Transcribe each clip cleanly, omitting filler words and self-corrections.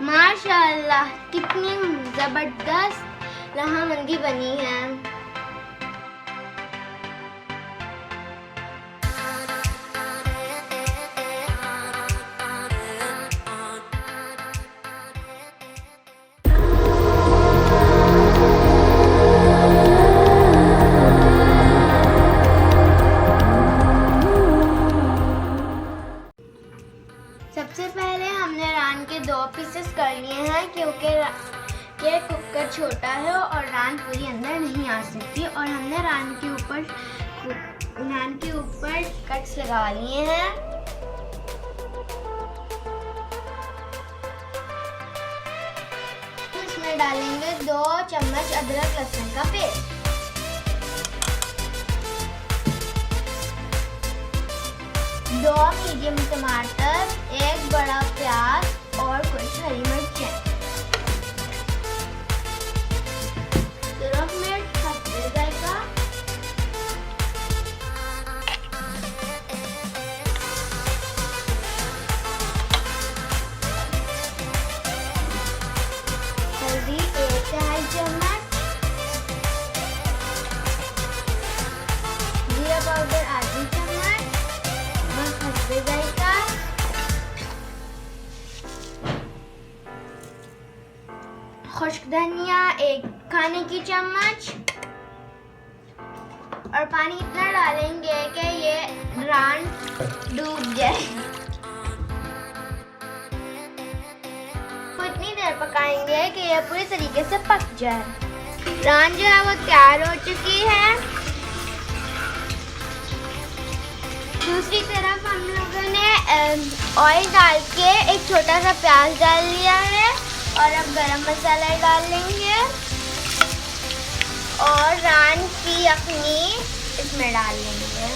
माशाअल्लाह कितनी ज़बरदस्त लहाम मंदी बनी है। सबसे पहले हमने रान के 2 पीसेस कर लिए हैं क्योंकि ये कुकर छोटा है और रान पूरी अंदर नहीं आ सकती। और हमने रान के ऊपर कट्स लगा लिए हैं। इसमें डालेंगे 2 चम्मच अदरक लहसुन का पेस्ट, 2 मीडियम टमाटर, 1 बड़ा प्याज और कुछ हरी मिर्चें, नमक, मिर्च, हल्दी, जायका, हल्दी 1 तिहाई चम्मच, जीरा पाउडर आधी चम्मच, जायका, खुश्क धनिया 1 खाने की चम्मच और पानी इतना डालेंगे कि ये रान डूब जाए। तो इतनी देर पकाएंगे कि ये पूरी तरीके से पक जाए। रान जो है वो तैयार हो चुकी है। दूसरी तरफ हम लोगों ने ऑयल डाल के एक छोटा सा प्याज डाल लिया है और अब गरम मसाला डाल लेंगे और रान की यखनी इसमें डाल लेंगे।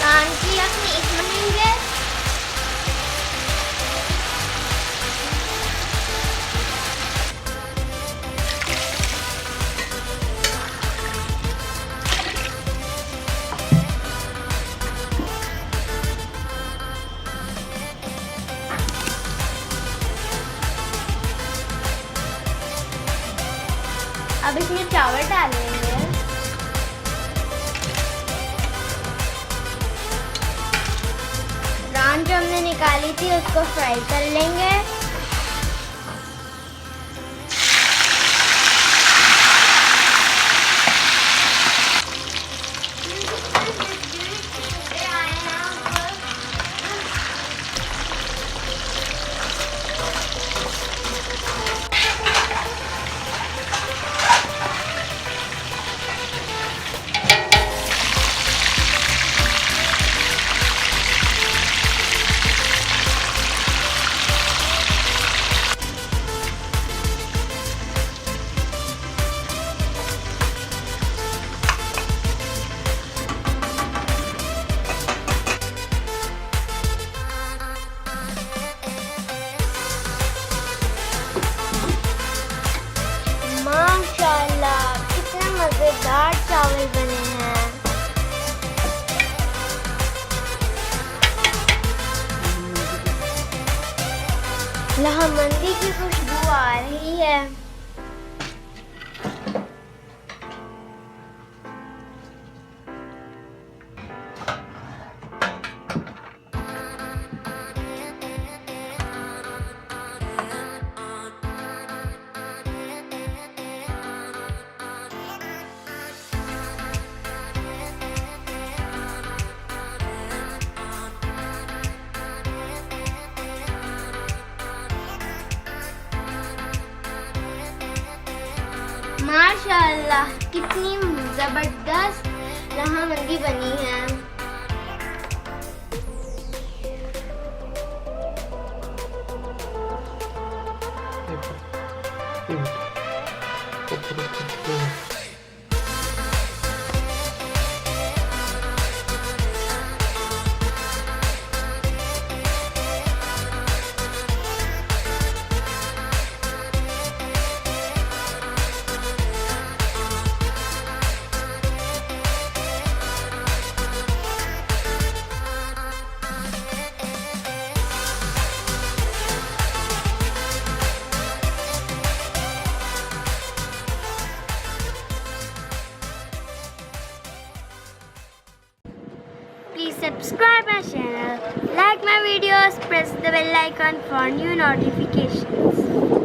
रान की यखनी इसमें लेंगे। अब इसमें चावल डाल लेंगे। रान जो हमने निकाली थी उसको फ्राई कर लेंगे। माशाअल्लाह कितने मजेदार चावल बने हैं। लहम मंदी की खुशबू आ रही है। माशाअल्लाह कितनी ज़बरदस्त लहाम मंदी बनी है। subscribe my channel, like my videos, press the bell icon for new notifications.